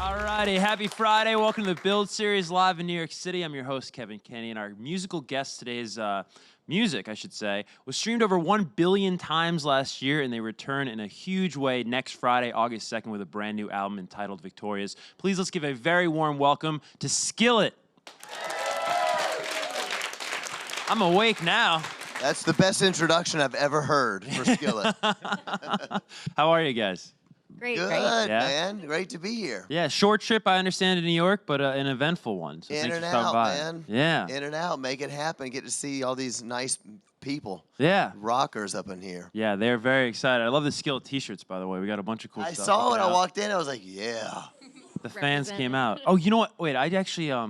Alrighty, happy Friday. Welcome to the Build Series live in New York City. I'm your host, Kevin Kenny, and our musical guest today's music, I should say, was streamed over 1 billion times last year, and they return in a huge way next Friday, August 2nd, with a brand new album entitled Victorious. Please let's give a very warm welcome to Skillet. I'm awake now. That's the best introduction I've ever heard for Skillet. How are you guys? Great, Good, great. man. Great to be here. Yeah, short trip, I understand, to New York, but an eventful one. So In thanks and for stopping out, by. man. Yeah. In and out. Make it happen. Get to see all these nice people. Yeah. Rockers up in here. Yeah, they're very excited. I love the Skillet t-shirts, by the way. We got a bunch of cool I stuff. saw to it. put I out. walked in. I was like, yeah. The fans came out. Oh, you know what? Wait, I actually, I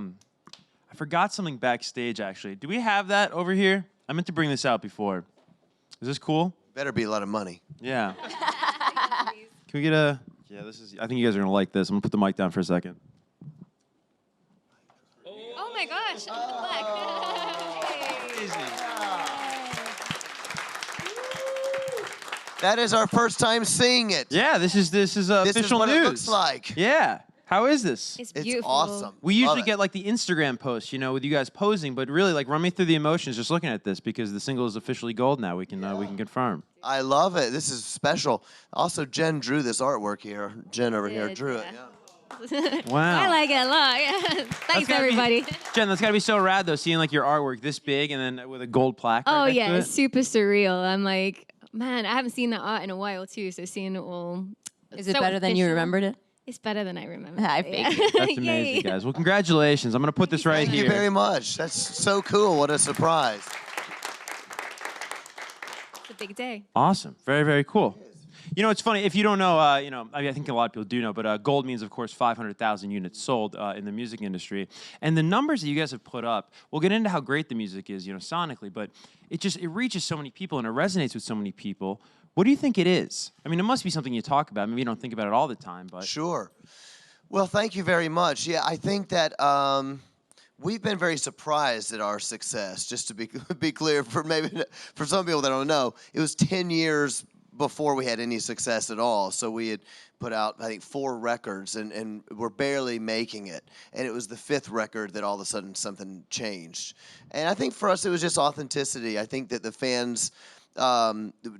forgot something backstage, actually. Do we have that over here? I meant to bring this out before. Is this cool? Better be a lot of money. Yeah. Can we get a... Yeah, this is... I think you guys are going to like this. I'm going to put the mic down for a second. Oh my gosh, black. That is our first time seeing it. Yeah, this is This official is what news. it looks like. Yeah. How is this? It's It's beautiful. awesome. We Love usually it. get like the Instagram posts, you know, with you guys posing, but really, like, run me through the emotions just looking at this because the single is officially gold now. We can confirm. I love it. This is special. Also, Jen drew this artwork here. Jen over here Did, drew it. yeah. Yeah. Wow. I like it a lot. Thanks, gotta be- everybody. Jen, that's got to be so rad, though, seeing like your artwork this big and then with a gold plaque. Oh, right next yeah, to it's it. super surreal. I'm like, man, I haven't seen that art in a while, too, so seeing it all. Is it better than you remembered it? It's better than I remember. I figured. That's Yay. amazing, guys. Well, congratulations. I'm going to put this right Thank here. you very much. That's so cool. What a surprise. It's a big day. Awesome. Very, very cool. You know, it's funny. If you don't know, I mean, I think a lot of people do know, but gold means, of course, 500,000 units sold in the music industry. And the numbers that you guys have put up, we'll get into how great the music is, sonically, but it reaches so many people and it resonates with so many people. What do you think it is? I mean, it must be something you talk about. Maybe you don't think about it all the time, but... Sure. Well, thank you very much. Yeah, I think that we've been very surprised at our success. Just to be clear, for some people that don't know, it was 10 years before we had any success at all. So we had put out, I think, 4 records, and we're barely making it. And it was the 5th record that all of a sudden something changed. And I think for us, it was just authenticity. I think that the fans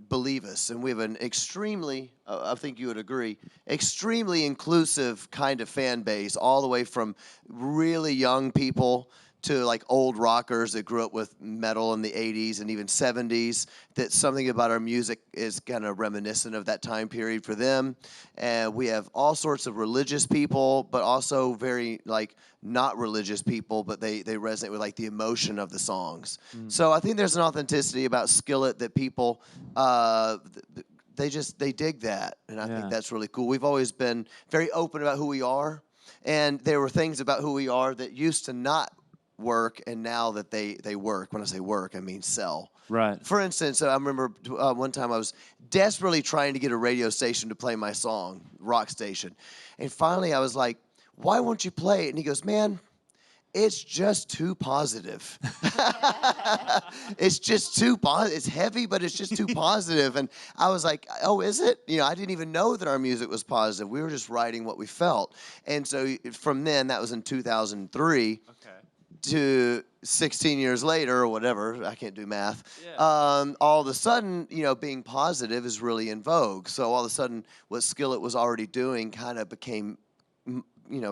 believe us, and we have an extremely, I think you would agree, extremely inclusive kind of fan base, all the way from really young people to like old rockers that grew up with metal in the 80s and even 70s, that something about our music is kind of reminiscent of that time period for them. And we have all sorts of religious people, but also very like not religious people, but they resonate with like the emotion of the songs. So I think there's an authenticity about Skillet that people, they dig that. And I think that's really cool. We've always been very open about who we are. And there were things about who we are that used to not work, and now that they work. When I say work, I mean sell. Right. For instance, I remember one time I was desperately trying to get a radio station to play my song, rock station. And finally I was like, why won't you play it? And he goes, man, it's just too positive. It's just too positive. It's heavy, but it's just too positive. And I was like, oh, is it? I didn't even know that our music was positive. We were just writing what we felt. And so from then, that was in 2003. Okay. To 16 years later or whatever, I can't do math, Yeah. all of a sudden, being positive is really in vogue. So all of a sudden, what Skillet was already doing kind of became,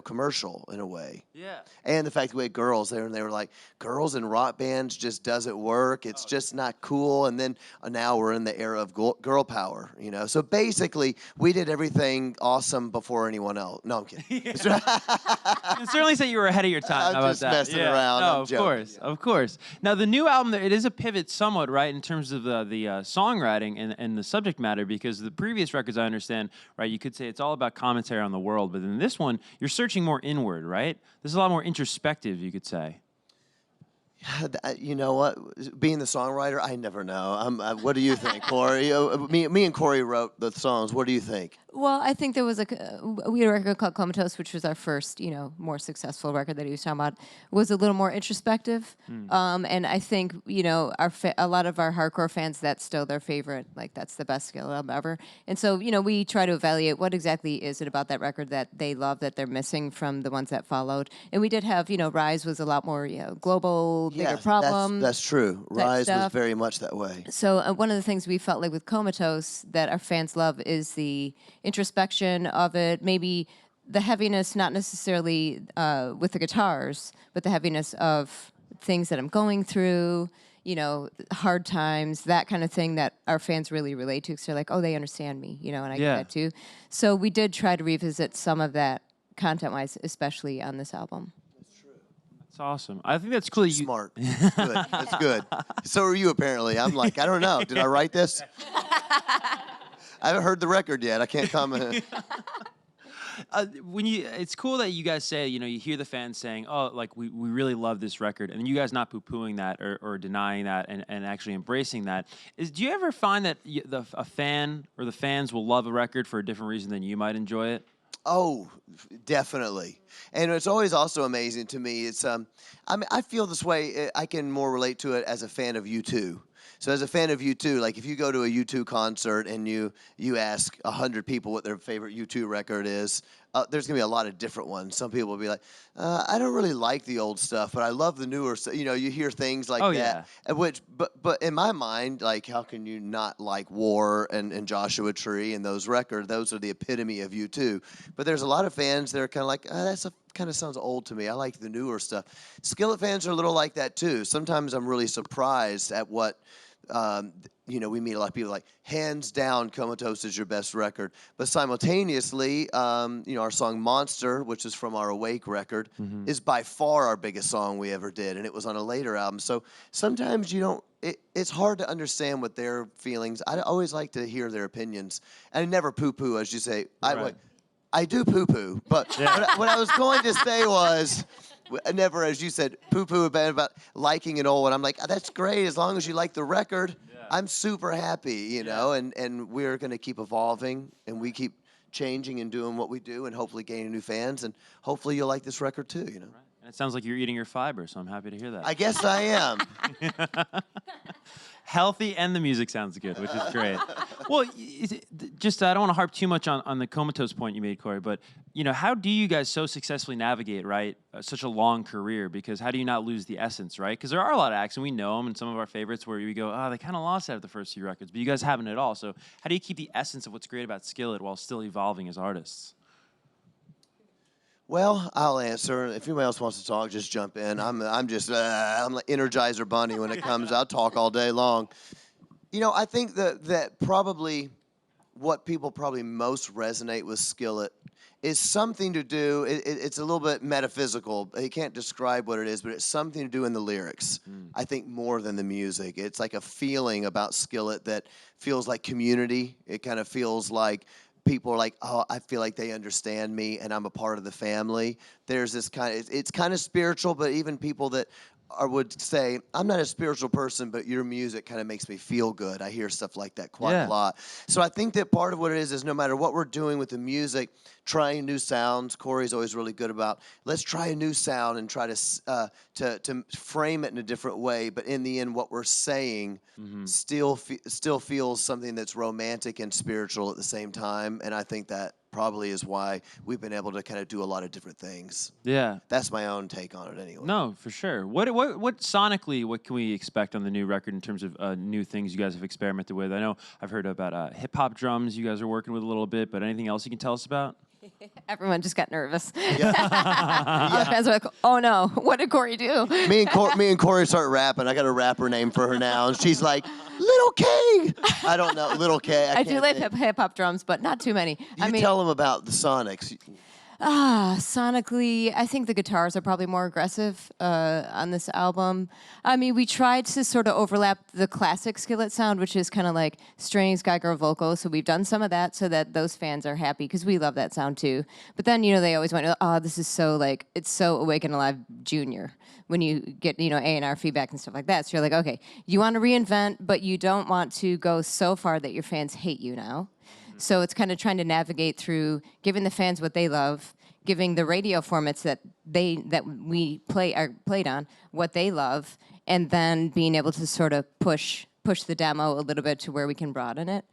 commercial in a way. Yeah. And the fact that we had girls there, and they were like, girls in rock bands just doesn't work. It's just not cool. And then now we're in the era of girl power, So basically, we did everything awesome before anyone else. No, I'm kidding. You can certainly say you were ahead of your time. I'm How about just that? messing around. No, I'm of joking. course, of course. Now, the new album, it is a pivot somewhat, right, in terms of the songwriting and the subject matter, because the previous records, I understand, right, you could say it's all about commentary on the world, but in this one, you're searching more inward, right? This is a lot more introspective, you could say. You know what? Being the songwriter, I never know. What do you think, Corey? Me and Corey wrote the songs. What do you think? Well, I think there was we had a record called Comatose, which was our first, more successful record that he was talking about. Was a little more introspective, and I think a lot of our hardcore fans, that's still their favorite. Like that's the best Skillet album ever. And so we try to evaluate what exactly is it about that record that they love that they're missing from the ones that followed. And we did have Rise was a lot more global, bigger problem. That's true. Rise was stuff. very much that way. So one of the things we felt like with Comatose that our fans love is the introspection of it, maybe the heaviness, not necessarily with the guitars, but the heaviness of things that I'm going through, hard times, that kind of thing that our fans really relate to. Because they're like, oh, they understand me, and I get that too. So we did try to revisit some of that content-wise, especially on this album. That's awesome. I think that's cool. Smart. Good. That's good. So are you, apparently. I'm like, I don't know. Did I write this? I haven't heard the record yet. I can't comment. It's cool that you guys say, you hear the fans saying, oh, like we really love this record, and you guys not poo-pooing that or denying that and actually embracing that. Do you ever find that a fan or the fans will love a record for a different reason than you might enjoy it? Oh, definitely. And it's always also amazing to me. It's I feel this way. I can more relate to it as a fan of U2. So as a fan of U2, like if you go to a U2 concert and you ask 100 people what their favorite U2 record is, there's going to be a lot of different ones. Some people will be like, I don't really like the old stuff, but I love the newer stuff. You hear things like that. Yeah. But in my mind, like, how can you not like War and Joshua Tree and those records? Those are the epitome of U2. But there's a lot of fans that are kind of like, kind of sounds old to me. I like the newer stuff. Skillet fans are a little like that too. Sometimes I'm really surprised at what we meet a lot of people like, hands down, Comatose is your best record. But simultaneously, our song Monster, which is from our Awake record, is by far our biggest song we ever did. And it was on a later album. So sometimes it's hard to understand what their feelings. I always like to hear their opinions. And I never poo-poo, as you say. Right. I do poo-poo. But what I was going to say was, never, as you said, poo-poo about liking an old one. I'm like, that's great as long as you like the record. Yeah. I'm super happy, and we're going to keep evolving, and we keep changing and doing what we do, and hopefully gaining new fans, and hopefully you'll like this record too, Right. And it sounds like you're eating your fiber, so I'm happy to hear that. I guess I am. Healthy, and the music sounds good, which is great. Well, I don't want to harp too much on the Comatose point you made, Corey, but how do you guys so successfully navigate, right, such a long career? Because how do you not lose the essence, right? Because there are a lot of acts, and we know them, and some of our favorites where we go, oh, they kind of lost that at the first few records, but you guys haven't at all. So how do you keep the essence of what's great about Skillet while still evolving as artists? Well, I'll answer. If anybody else wants to talk, just jump in. I'm like Energizer Bunny when it comes. I'll talk all day long. I think that probably what people probably most resonate with Skillet is something to do. It's a little bit metaphysical. You can't describe what it is, but it's something to do in the lyrics. I think more than the music. It's like a feeling about Skillet that feels like community. It kind of feels like people are like, oh, I feel like they understand me and I'm a part of the family. There's this it's kind of spiritual, but even people that would say, I'm not a spiritual person, but your music kind of makes me feel good. I hear stuff like that quite a lot. So I think that part of what it is no matter what we're doing with the music, trying new sounds. Corey's always really good about, let's try a new sound and try to frame it in a different way. But in the end, what we're saying still feels something that's romantic and spiritual at the same time. And I think that probably is why we've been able to kind of do a lot of different things. Yeah. That's my own take on it anyway. No, for sure. What sonically, what can we expect on the new record in terms of new things you guys have experimented with? I know I've heard about hip-hop drums you guys are working with a little bit, but anything else you can tell us about? Everyone just got nervous. Yeah. Our fans were like, oh no, what did Corey do? Me and Corey start rapping. I got a rapper name for her now, and she's like, Little K. I don't know, Little K. I do like hip-hop drums, but not too many. You tell them about the Sonics. Sonically, I think the guitars are probably more aggressive on this album. I mean, we tried to sort of overlap the classic Skillet sound, which is kind of like strings, guy girl vocals. So we've done some of that so that those fans are happy because we love that sound too. But then, they always went, oh, this is so like, it's so Awake and Alive Junior when you get, A&R feedback and stuff like that. So you're like, okay, you want to reinvent, but you don't want to go so far that your fans hate you now. So it's kind of trying to navigate through giving the fans what they love, giving the radio formats that we are played on what they love, and then being able to sort of push the demo a little bit to where we can broaden it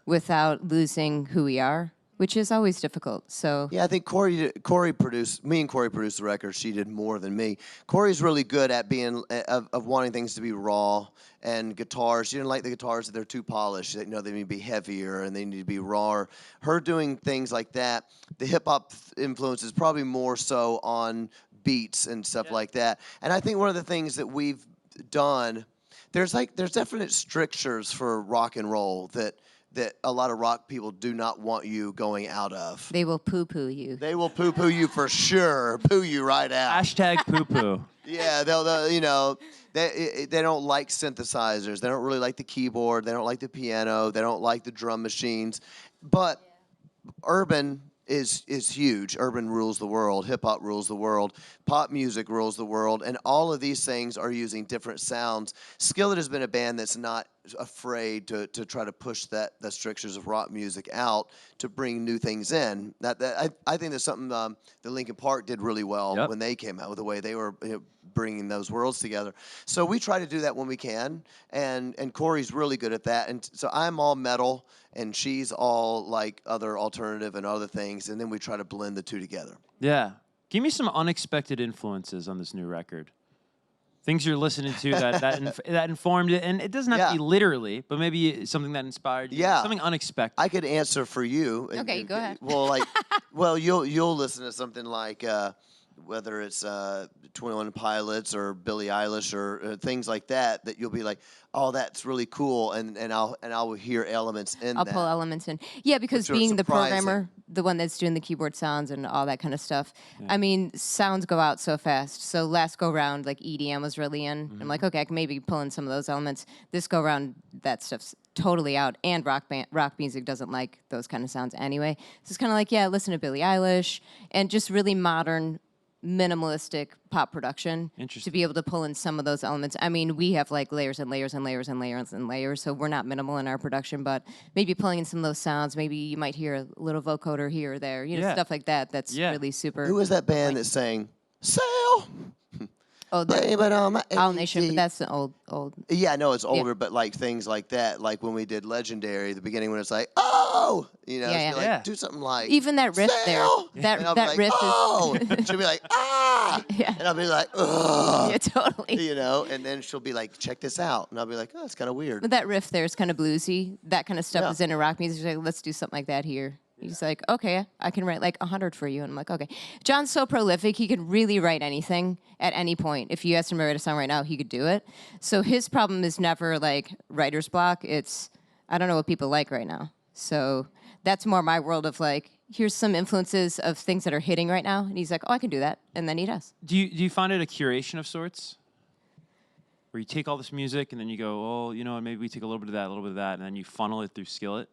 without losing who we are, which is always difficult. So yeah, I think Corey produced the record. She did more than me. Corey's really good at being of wanting things to be raw, and guitars. She didn't like the guitars that they're too polished. They need to be heavier and they need to be rawer. Her doing things like that. The hip hop influence is probably more so on beats and stuff like that. And I think one of the things that we've done, there's definite strictures for rock and roll that a lot of rock people do not want you going out of. they will poo-poo you. They will poo-poo you for sure. Poo you right out. Hashtag poo-poo. Yeah, they'll they don't like synthesizers. They don't really like the keyboard. They don't like the piano. They don't like the drum machines. But urban is huge. Urban rules the world. Hip hop rules the world. Pop music rules the world. And all of these things are using different sounds. Skillet has been a band that's not afraid to try to push the strictures of rock music out to bring new things in. I think that's something that Linkin Park did really well when they came out with the way they were bringing those worlds together. So we try to do that when we can, and Corey's really good at that. And so I'm all metal, and she's all like other alternative and other things, and then we try to blend the two together. Yeah. Give me some unexpected influences on this new record. Things you're listening to that informed it, and it doesn't have to be literally, but maybe something that inspired you. Yeah. Something unexpected. I could answer for you. Okay, go ahead. Well, you'll listen to something like whether it's 21 Pilots or Billie Eilish or things like that you'll be like, oh, that's really cool, and I'll hear elements in I'll that. pull elements in. Yeah, because Which are being the surprising. programmer, the one that's doing the keyboard sounds and all that kind of stuff, I mean, sounds go out so fast. So last go round, like EDM was really in. I'm like, okay, I can maybe pull in some of those elements. This go round, that stuff's totally out. And rock music doesn't like those kind of sounds anyway. So it's kind of like, yeah, listen to Billie Eilish and just really modern, minimalistic pop production to be able to pull in some of those elements. I mean, we have like layers and layers and layers and layers and layers, so we're not minimal in our production, but maybe pulling in some of those sounds, maybe you might hear a little vocoder here or there, stuff like that. That's really super. Who was that band that sang "Sail"? Oh, Blame it on my Owl Nation, but that's an old. Yeah, no, it's older, but like things like that, like when we did Legendary, the beginning when it's like, oh, like, do something like even that riff Sail. there. And I'll That be like, riff oh. is. She'll be like, ah, and I'll be like, ugh. Yeah, totally. And then she'll be like, check this out, and I'll be like, oh, it's kind of weird. But that riff there is kind of bluesy. That kind of stuff is in rock music. Like, let's do something like that here. He's like, okay, I can write like 100 for you. And I'm like, okay. John's so prolific, he can really write anything at any point. If you asked him to write a song right now, he could do it. So his problem is never like writer's block. It's, I don't know what people like right now. So that's more my world of like, here's some influences of things that are hitting right now. And he's like, oh, I can do that. And then he does. Do you find it a curation of sorts? Where you take all this music and then you go, oh, maybe we take a little bit of that, and then you funnel it through Skillet?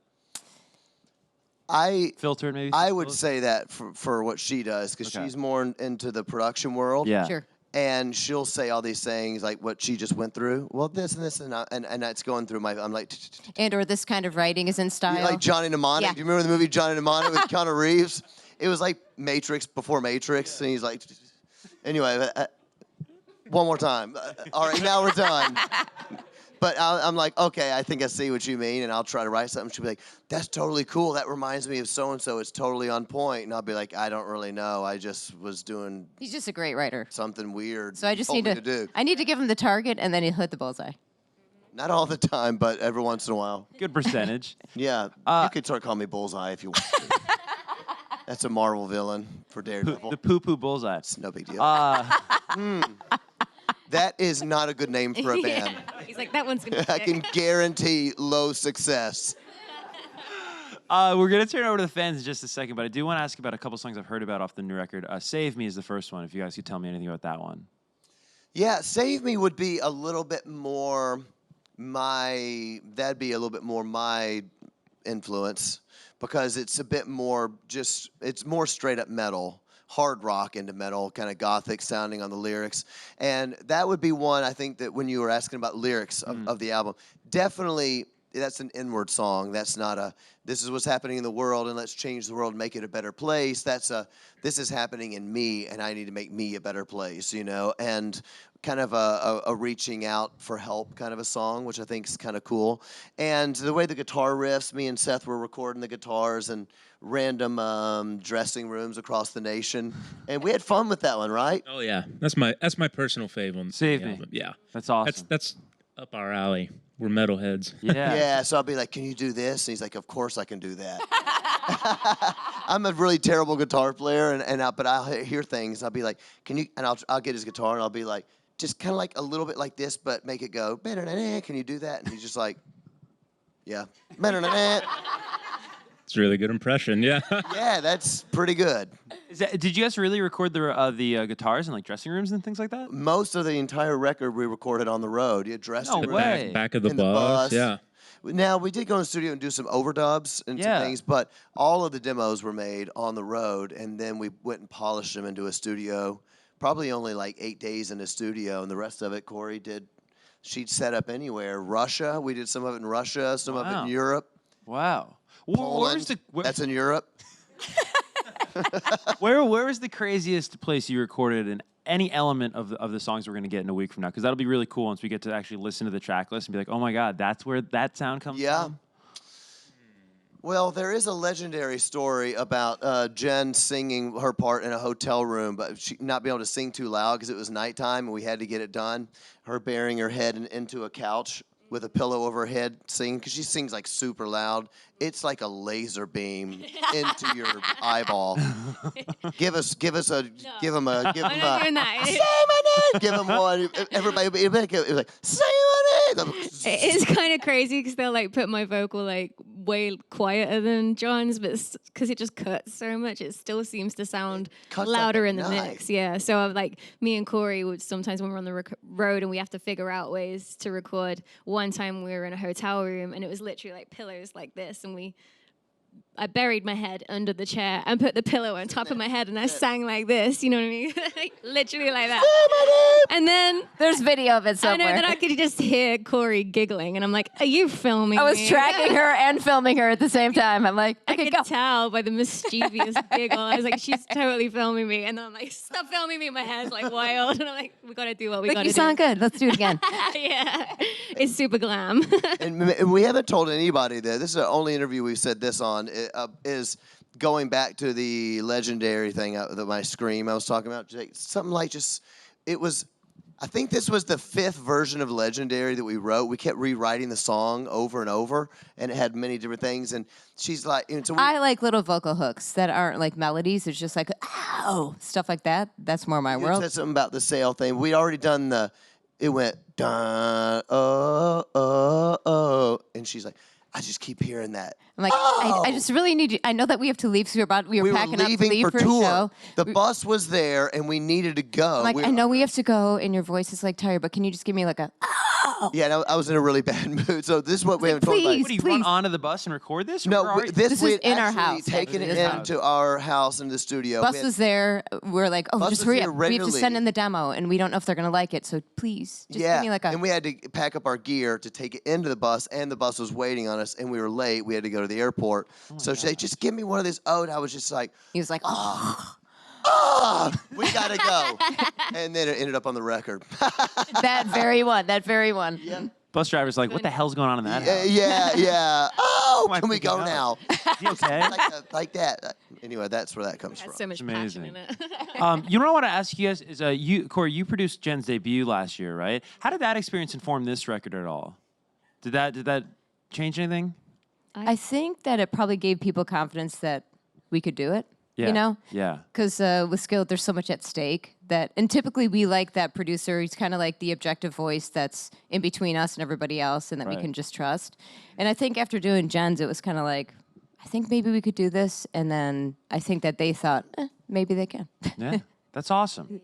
Filter it maybe? I would say that for what she does, because she's more into the production world. Yeah. Sure. And she'll say all these things like what she just went through. Well, this and this and that's going through my. I'm like. And or this kind of writing is in style. Like Johnny Mnemonic. Yeah. Do you remember the movie Johnny Mnemonic with Keanu Reeves? It was like Matrix before Matrix, and he's like. Anyway, one more time. All right, now we're done. But I'm like, okay, I think I see what you mean, and I'll try to write something. She'll be like, that's totally cool. That reminds me of so-and-so. It's totally on point. And I'll be like, I don't really know. I just was doing He's just a great writer. something weird. So I just told need me to do. I need to give him the target, and then he'll hit the bullseye. Not all the time, but every once in a while. Good percentage. Yeah, you could start calling me Bullseye if you want to. That's a Marvel villain for Daredevil. The poo-poo bullseye. It's no big deal. That is not a good name for a band. He's like, that one's gonna. I can guarantee low success. We're going to turn over to the fans in just a second, but I do want to ask about a couple songs I've heard about off the new record. Save Me is the first one, if you guys could tell me anything about that one. Yeah, Save Me would be a little bit more my influence because it's a bit more it's more straight up metal, hard rock into metal, kind of gothic sounding on the lyrics. And that would be one, I think, that when you were asking about lyrics of the album, definitely that's an inward song. That's not a, this is what's happening in the world and let's change the world and make it a better place. That's a, this is happening in me and I need to make me a better place, you know? And kind of a reaching out for help kind of a song, which I think is kind of cool. And the way the guitar riffs, me and Seth were recording the guitars in random dressing rooms across the nation. And we had fun with that one, right? Oh yeah, that's my personal fave on Save the Me. album. Yeah, That's awesome. that's up our alley. We're metalheads. Yeah. Yeah, so I'll be like, can you do this? And he's like, of course I can do that. I'm a really terrible guitar player, but I'll hear things. I'll be like, can you, and I'll get his guitar and I'll be like, just kind of like a little bit like this, but make it go, can you do that? And he's just like, yeah. It's a really good impression. Yeah. Yeah, that's pretty good. Did you guys really record the guitars in like dressing rooms and things like that? Most of the entire record we recorded on the road. You had dressing No rooms. way. Back of the In the bus. bus. Yeah. Now, we did go in the studio and do some overdubs and Yeah. some things, but all of the demos were made on the road, and then we went and polished them into a studio. Probably only like 8 days in the studio, and the rest of it, Corey did. She'd set up anywhere. Russia, we did some of it in Russia, some of it Wow. in Europe. Wow. Poland, that's in Europe. Where was the craziest place you recorded in any element of the songs we're going to get in a week from now? Because that'll be really cool once we get to actually listen to the track list and be like, oh my God, that's where that sound comes Yeah. from? Well, there is a legendary story about Jen singing her part in a hotel room, but she not being able to sing too loud because it was nighttime and we had to get it done. Her burying her head into a couch with a pillow over her head singing, because she sings like super loud. It's like a laser beam into your eyeball. Give him I'm not doing that. say my name. Give him one. Everybody, it was like, say my name. It is kind of crazy because they'll like put my vocal like way quieter than John's, but because it just cuts so much, it still seems to sound cuts like louder a in the knife. mix. Yeah, so I've, like me and Corey would sometimes when we're on the road and we have to figure out ways to record. One time we were in a hotel room and it was literally like pillows like this, and I buried my head under the chair and put the pillow on top of my head, and I sang like this, you know what I mean? Literally like that. And then There's video of it I somewhere. know that I could just hear Corey giggling, and I'm like, "Are you filming?" I was me?" tracking her and filming her at the same time. I'm like, I okay, could go. tell by the mischievous giggle. I was like, "She's totally filming me," and then I'm like, "Stop filming me!" My hair's like wild, and I'm like, "We gotta do what we Like, gotta you do." sound good. Let's do it again. Yeah, it's super glam. And we haven't told anybody that this is the only interview we've said this on, is going back to the legendary thing, my scream I was talking about. Something like it was, I think this was the 5th version of Legendary that we wrote. We kept rewriting the song over and over, and it had many different things. And she's like, so I like little vocal hooks that aren't like melodies. It's just like, ow, stuff like that. That's more my you world. said something about the sail thing. We'd already done it went, dun, oh, oh, oh. And she's like, I just keep hearing that. I'm like, I just really need you. I know that we have to leave. So we were packing up to leaving leave for a tour. show. The bus was there, and we needed to go. I'm like, I know we have to go, and your voice is like tired, but can you just give me like a, oh? Yeah, and I was in a really bad mood. So this is what we haven't told please. anybody. What, do you run onto the bus and record this? Or No, where are you? this is we had in our actually house, taken it actually. This into our house in the studio. Bus We had- was there. We're like, oh, Bus just was hurry there up. We have to regularly. send in the demo, and we don't know if they're gonna like it. So please, just yeah, give me like a. and we had to pack up our gear to take it into the bus, and the bus was waiting on us, and we were late. We had to go to the airport. So she said, just give me one of these. Oh, and I was just like, He was like, oh, we gotta go. And then it ended up on the record. that very one. That very one. Bus driver's like, what the hell's going on in that yeah, house? yeah. Oh, Why can we freaking go out? now? You okay? like that. Anyway, that's where that comes Has from. so much passion in it. You know what I want to ask you guys is, Corey, you produced Jen's debut last year, right? How did that experience inform this record at all? Did that change anything? I think that it probably gave people confidence that we could do it. Yeah. You know? Yeah. Because with Skillet, there's so much at stake and typically we like that producer. He's kind of like the objective voice that's in between us and everybody else, and that we Right. can just trust. And I think after doing Jen's, it was kind of like, I think maybe we could do this. And then I think that they thought, maybe they can. Yeah, that's awesome.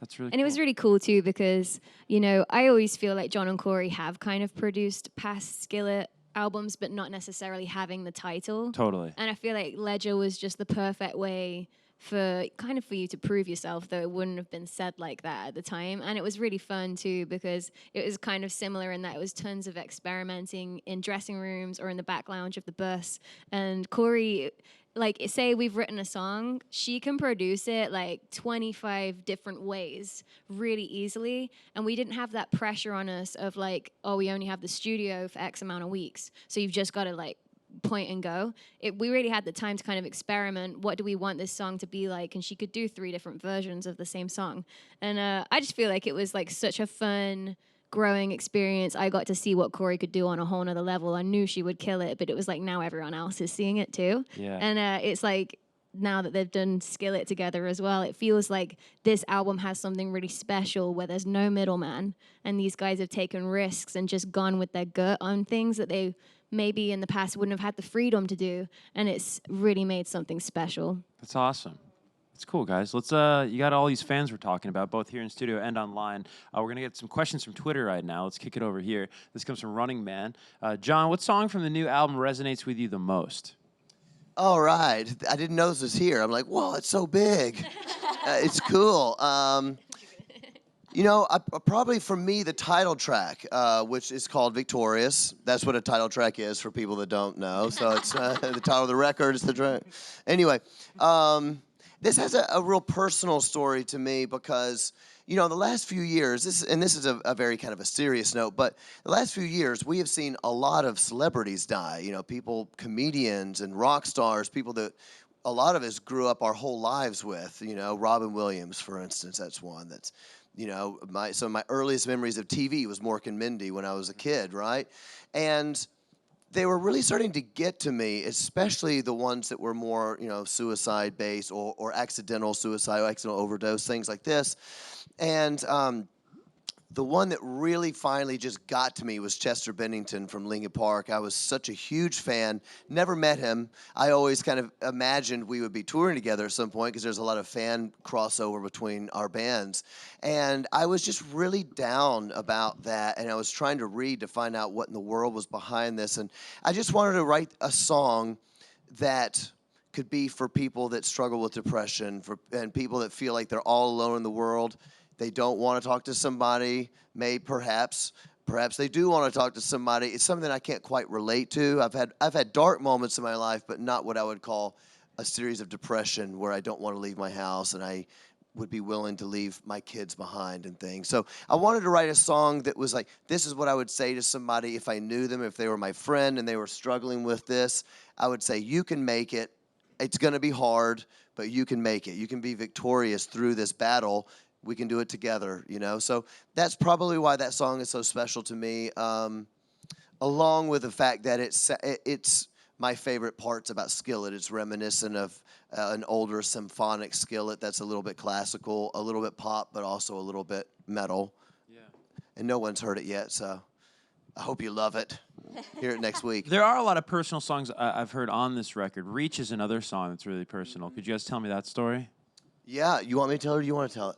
That's really And it was really cool too because, you know, I always feel like John and Corey have kind of produced past Skillet albums, but not necessarily having the title. Totally. And I feel like Ledger was just the perfect way for you to prove yourself, though it wouldn't have been said like that at the time. And it was really fun too because it was kind of similar in that it was tons of experimenting in dressing rooms or in the back lounge of the bus. And Corey, like, say we've written a song, she can produce it like 25 different ways really easily. And we didn't have that pressure on us of like, oh, we only have the studio for X amount of weeks. So you've just got to like point and go. We really had the time to kind of experiment. What do we want this song to be like? And she could do 3 different versions of the same song. And I just feel like it was like such a fun growing experience. I got to see what Corey could do on a whole nother level. I knew she would kill it, but it was like now everyone else is seeing it too. Yeah. And it's like now that they've done Skillet together as well, it feels like this album has something really special where there's no middleman and these guys have taken risks and just gone with their gut on things that they maybe in the past wouldn't have had the freedom to do, and it's really made something special. That's awesome. That's cool, guys. Let's you got all these fans we're talking about, both here in studio and online. We're gonna get some questions from Twitter right now. Let's kick it over here. This comes from Running Man. John, what song from the new album resonates with you the most? All right. I didn't know this was here. I'm like, whoa, it's so big. It's cool. You know, probably for me, the title track, which is called Victorious. That's what a title track is for people that don't know. So it's the title of the record is the track. Anyway, this has a real personal story to me because, you know, the last few years, this is a very kind of a serious note, but the last few years, we have seen a lot of celebrities die. You know, people, comedians and rock stars, people that a lot of us grew up our whole lives with. You know, Robin Williams, for instance, that's one that's, you know, some of my earliest memories of TV was Mork and Mindy when I was a kid, right? And they were really starting to get to me, especially the ones that were more, you know, suicide-based or accidental suicide, or accidental overdose, things like this. And the one that really finally just got to me was Chester Bennington from Linkin Park. I was such a huge fan. Never met him. I always kind of imagined we would be touring together at some point because there's a lot of fan crossover between our bands. And I was just really down about that. And I was trying to read to find out what in the world was behind this. And I just wanted to write a song that could be for people that struggle with depression, and people that feel like they're all alone in the world. They don't want to talk to somebody, perhaps they do want to talk to somebody. It's something I can't quite relate to. I've had dark moments in my life, but not what I would call a series of depression where I don't want to leave my house and I would be willing to leave my kids behind and things. So I wanted to write a song that was like, this is what I would say to somebody if I knew them, if they were my friend and they were struggling with this. I would say, you can make it. It's going to be hard, but you can make it. You can be victorious through this battle. We can do it together, you know? So that's probably why that song is so special to me, along with the fact that it's my favorite parts about Skillet. It's reminiscent of an older symphonic Skillet that's a little bit classical, a little bit pop, but also a little bit metal. Yeah. And no one's heard it yet, so I hope you love it. Hear it next week. There are a lot of personal songs I've heard on this record. Reach is another song that's really personal. Could you guys tell me that story? Yeah, you want me to tell it or do you want to tell it?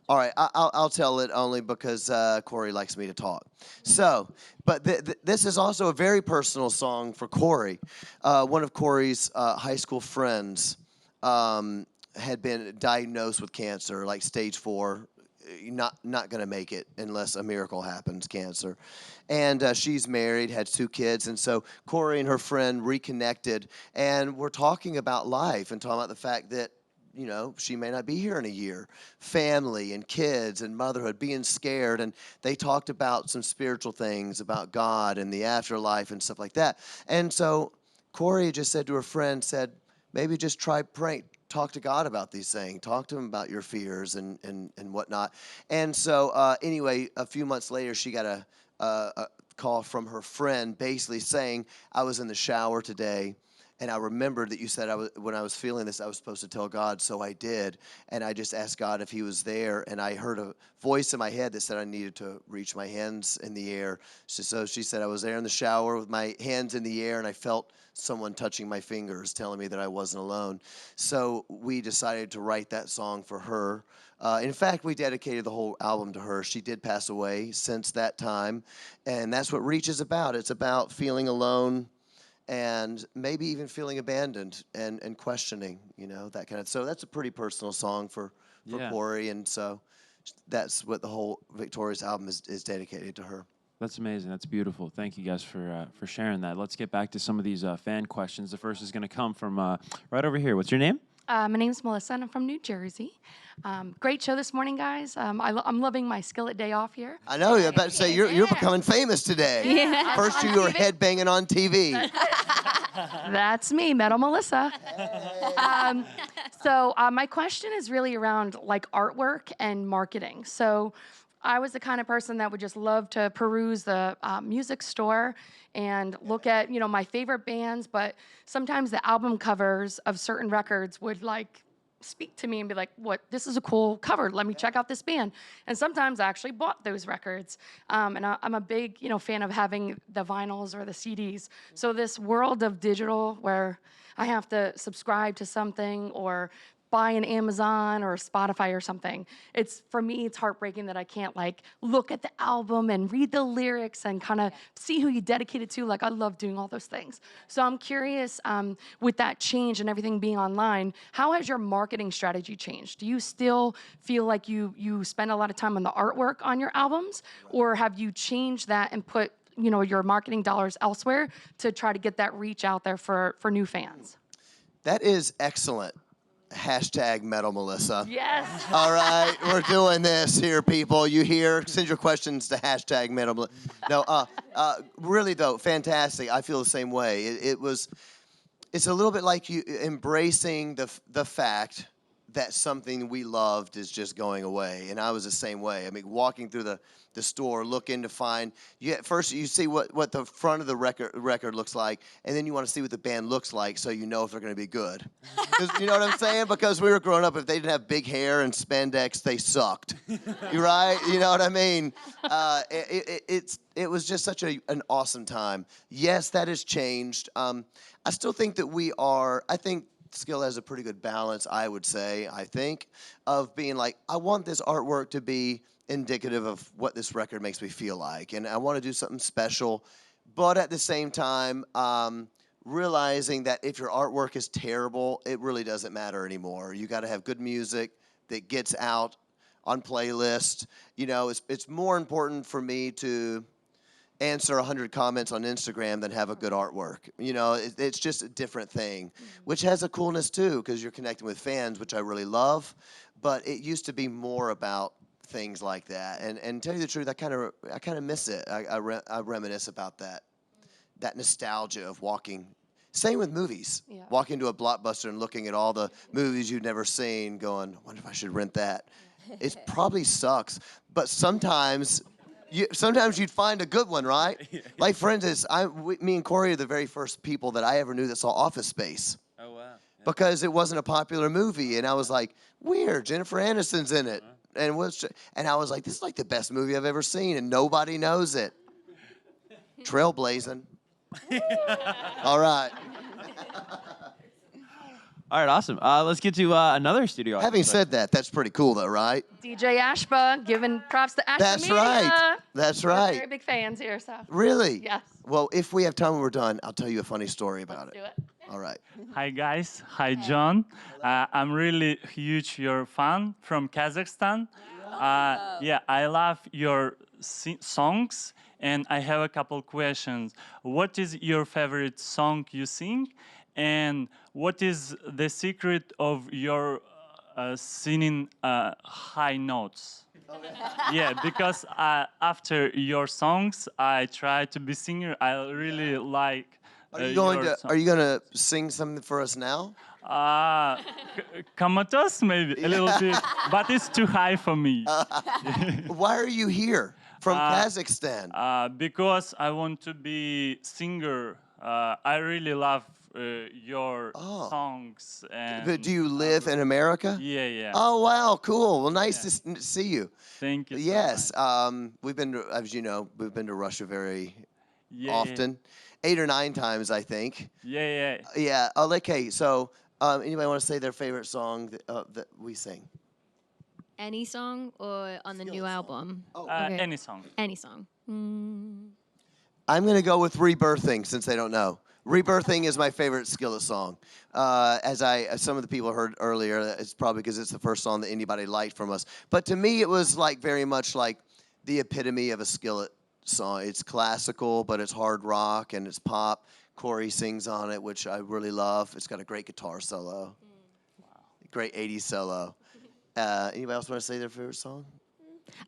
All right, I'll tell it only because Corey likes me to talk. So, but this is also a very personal song for Corey. One of Corey's high school friends had been diagnosed with cancer, like stage 4. Not going to make it unless a miracle happens, cancer. And she's married, had 2 kids, and so Corey and her friend reconnected, and we're talking about life and talking about the fact that, you know, she may not be here in a year. Family and kids and motherhood, being scared. And they talked about some spiritual things, about God and the afterlife and stuff like that. And so Corey just said to her friend, maybe just try praying. Talk to God about these things. Talk to him about your fears and whatnot. And so anyway, a few months later, she got a call from her friend basically saying, I was in the shower today, And I remembered that you said when I was feeling this, I was supposed to tell God, so I did. And I just asked God if he was there, and I heard a voice in my head that said I needed to reach my hands in the air. So she said I was there in the shower with my hands in the air, and I felt someone touching my fingers, telling me that I wasn't alone. So we decided to write that song for her. In fact, we dedicated the whole album to her. She did pass away since that time, and that's what Reach is about. It's about feeling alone, and maybe even feeling abandoned and questioning, that kind of. So that's a pretty personal song for Yeah. Corey, and so that's what the whole Victoria's album is dedicated to her. That's amazing. That's beautiful. Thank you guys for sharing that. Let's get back to some of these fan questions. The first is going to come from right over here. What's your name? My name's Melissa, and I'm from New Jersey. Great show this morning, guys. I'm loving my Skillet day off here. I know. You're about to say you're becoming famous today. Yeah. First, you were headbanging on TV. That's me, Metal Melissa. So my question is really around like artwork and marketing. So I was the kind of person that would just love to peruse the music store and look at, my favorite bands, but sometimes the album covers of certain records would like speak to me and be like, what, this is a cool cover. Let me check out this band. And sometimes I actually bought those records. And I'm a big, fan of having the vinyls or the CDs. So this world of digital where I have to subscribe to something or buy an Amazon or Spotify or something. For me, it's heartbreaking that I can't like look at the album and read the lyrics and kind of see who you dedicate it to. Like I love doing all those things. So I'm curious, with that change and everything being online, how has your marketing strategy changed? Do you still feel like you spend a lot of time on the artwork on your albums, or have you changed that and put your marketing dollars elsewhere to try to get that reach out there for new fans? That is excellent. Hashtag Metal Melissa. Yes. All right, we're doing this here, people. You hear? Send your questions to hashtag Metal Melissa. No, really though, fantastic. I feel the same way. It's a little bit like you embracing the fact that something we loved is just going away. And I was the same way. I mean, walking through the store, looking to find, first you see what the front of the record looks like, and then you want to see what the band looks like so you know if they're going to be good. You know what I'm saying? Because we were growing up, if they didn't have big hair and spandex, they sucked. You right? You know what I mean? It was just such an awesome time. Yes, that has changed. I still think that I think Skillet has a pretty good balance, I would say, of being like, I want this artwork to be indicative of what this record makes me feel like, and I want to do something special, but at the same time, realizing that if your artwork is terrible, it really doesn't matter anymore. You got to have good music that gets out on playlists. It's more important for me to answer 100 comments on Instagram than have a good artwork. It's just a different thing, which has a coolness too, because you're connecting with fans, which I really love. But it used to be more about things like that. And tell you the truth, I kind of miss it. I reminisce about that nostalgia of walking. Same with movies. Yeah. Walking to a Blockbuster and looking at all the movies you've never seen, going, I wonder if I should rent that. It probably sucks, but sometimes you'd find a good one, right? Like, for instance, me and Corey are the very first people that I ever knew that saw Office Space. Oh, wow. Yeah. Because it wasn't a popular movie, and I was like, weird, Jennifer Aniston's in it. And I was like, this is like the best movie I've ever seen, and nobody knows it. Trailblazing. All right. All right, awesome. Let's get to another studio. Having said that, that's pretty cool, though, right? DJ Ashba, giving props to Ashba That's Media. right. That's We're right. very big fans here, so. Really? Yes. Well, if we have time when we're done, I'll tell you a funny story about Let's it. do it. All right. Hi guys, hi John. I'm really huge your fan from Kazakhstan. Yeah, I love your songs, and I have a couple questions. What is your favorite song you sing, and what is the secret of your singing high notes? Yeah, because after your songs, I try to be singer. I really like. Are you going to sing something for us now? Comatose maybe a little bit, but it's too high for me. Why are you here from Kazakhstan? Because I want to be singer. I really love your Oh. songs and. But do you live in America? Yeah, yeah. Oh, wow, cool. Well, nice Yeah. to see you. Thank you. Yes, So much. we've been to, as you know, we've been to Russia very Yeah, often, 8 or 9 times, I think. Yeah, yeah. Yeah. Okay. So, anybody want to say their favorite song that we sing? Any song or on the new Skillet song. album? Oh. Okay. Any song. Any song. I'm gonna go with "Rebirthing" since they don't know. "Rebirthing" is my favorite Skillet song. As some of the people heard earlier, it's probably because it's the first song that anybody liked from us. But to me, it was like very much like the epitome of a Skillet song. It's classical, but it's hard rock and it's pop. Corey sings on it, which I really love. It's got a great guitar solo. Great 80s solo. Anybody else want to say their favorite song?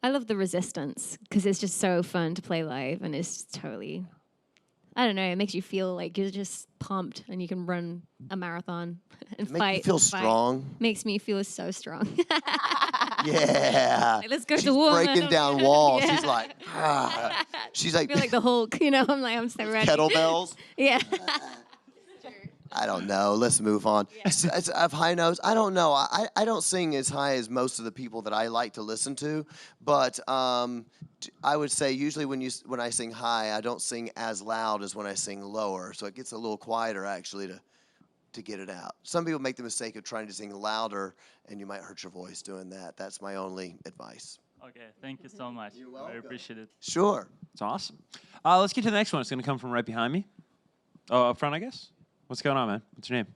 I love the Resistance because it's just so fun to play live, and it's totally, I don't know, it makes you feel like you're just pumped and you can run a marathon and Make fight. you feel fight. strong. Makes me feel so strong. Yeah. Like, let's go She's to war. breaking man. down walls. Yeah. She's like, ah. She's I like, feel like the Hulk, I'm so ready. kettlebells. Yeah. I don't know. Let's move on. I have high notes. I don't know. I don't sing as high as most of the people that I like to listen to, but I would say usually when I sing high, I don't sing as loud as when I sing lower, so it gets a little quieter actually to get it out. Some people make the mistake of trying to sing louder, and you might hurt your voice doing that. That's my only advice. Okay, thank you so much. I appreciate it. Sure. It's awesome. Let's get to the next one. It's going to come from right behind me. Oh, up front, I guess. What's going on, man? What's your name?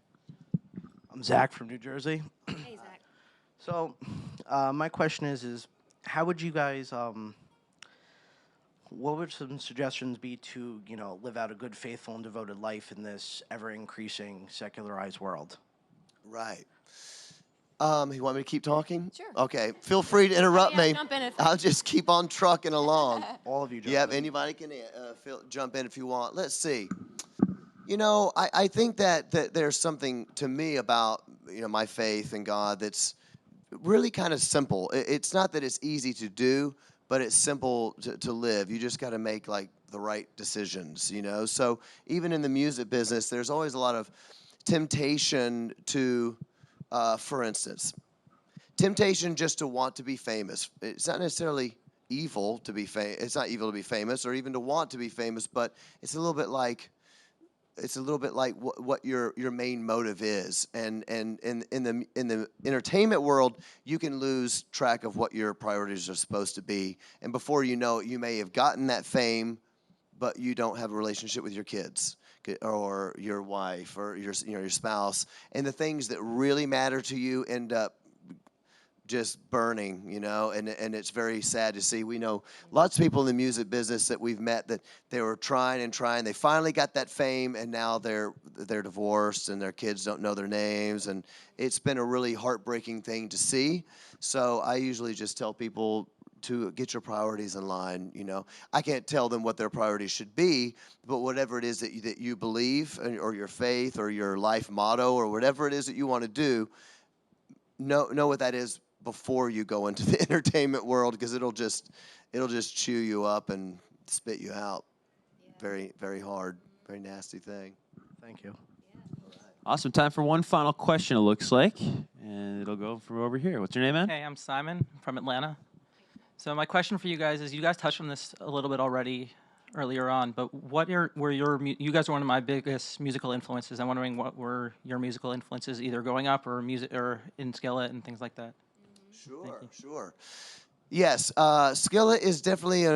I'm Zach from New Jersey. Hey, Zach. So, my question is how would you guys, what would some suggestions be to, live out a good, faithful, and devoted life in this ever-increasing secularized world? Right. You want me to keep talking? Sure. Okay. Feel free to interrupt Yeah, me. jump in if- I'll just keep on trucking along. All of you Yep, gentlemen. anybody can jump in if you want. Let's see. I think that there's something to me about, my faith in God that's really kind of simple. It's not that it's easy to do, but it's simple to live. You just got to make, like, the right decisions, So even in the music business, there's always a lot of temptation to, for instance, temptation just to want to be famous. It's not necessarily evil to be famous. It's not evil to be famous or even to want to be famous, but it's a little bit like what your main motive is. And in the entertainment world, you can lose track of what your priorities are supposed to be. And before you know it, you may have gotten that fame, but you don't have a relationship with your kids or your wife or your spouse. And the things that really matter to you end up just burning, and it's very sad to see. We know lots of people in the music business that we've met that they were trying and trying. They finally got that fame, and now they're divorced, and their kids don't know their names, and it's been a really heartbreaking thing to see. So I usually just tell people to get your priorities in line. I can't tell them what their priorities should be, but whatever it is that you believe, or your faith, or your life motto, or whatever it is that you want to do, know what that is before you go into the entertainment world, because it'll just chew you up and spit you out. Yeah. Very, very hard, very nasty thing. Thank you. Awesome. Time for one final question, it looks like. And it'll go from over here. What's your name, man? Hey, I'm Simon from Atlanta. So my question for you guys is, you guys touched on this a little bit already earlier on, but you guys are one of my biggest musical influences. I'm wondering what were your musical influences, either growing up or in Skillet and things like that. Sure. Yes, Skillet is definitely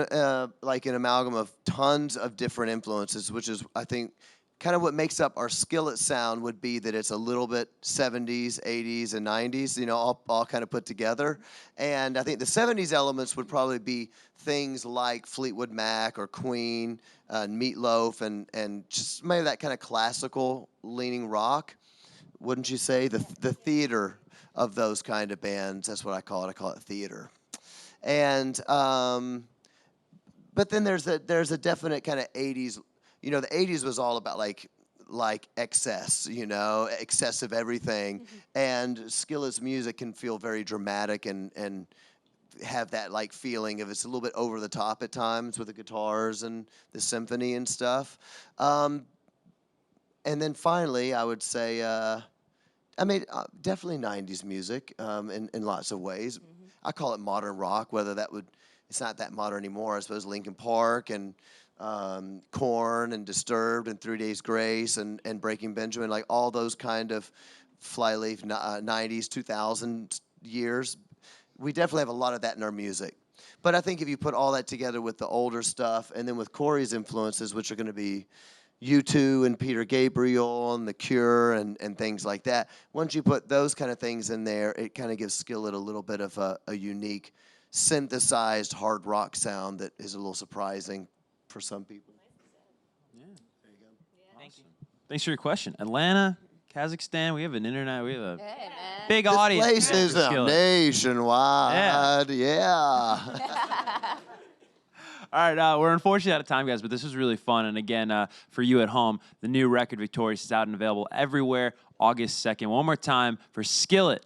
like an amalgam of tons of different influences, which is, I think, kind of what makes up our Skillet sound would be that it's a little bit 70s, 80s, and 90s, all kind of put together. And I think the 70s elements would probably be things like Fleetwood Mac or Queen, Meatloaf, and just maybe that kind of classical leaning rock. Wouldn't you say? The theater of those kind of bands. That's what I call it. I call it theater. And but then there's a definite kind of 80s. The 80s was all about like excess, excessive everything. Mm-hmm. And Skillet's music can feel very dramatic and have that like feeling of it's a little bit over the top at times with the guitars and the symphony and stuff. And then finally, I would say, definitely 90s music in lots of ways. I call it modern rock, whether that would, it's not that modern anymore. I suppose Linkin Park and Korn and Disturbed and 3 Days Grace and Breaking Benjamin, like all those kind of flyleaf 90s, 2000 years. We definitely have a lot of that in our music. But I think if you put all that together with the older stuff and then with Corey's influences, which are going to be U2 and Peter Gabriel and The Cure and things like that, once you put those kind of things in there, it kind of gives Skillet a little bit of a unique synthesized hard rock sound that is a little surprising for some people. Yeah. There you go. Thank you. Thanks for your question. Atlanta, Kazakhstan, we have an internet, we have a big This audience. place is nationwide. Yeah. All right, we're unfortunately out of time, guys, but this was really fun. And again, for you at home, the new record, Victorious, is out and available everywhere August 2nd. One more time for Skillet.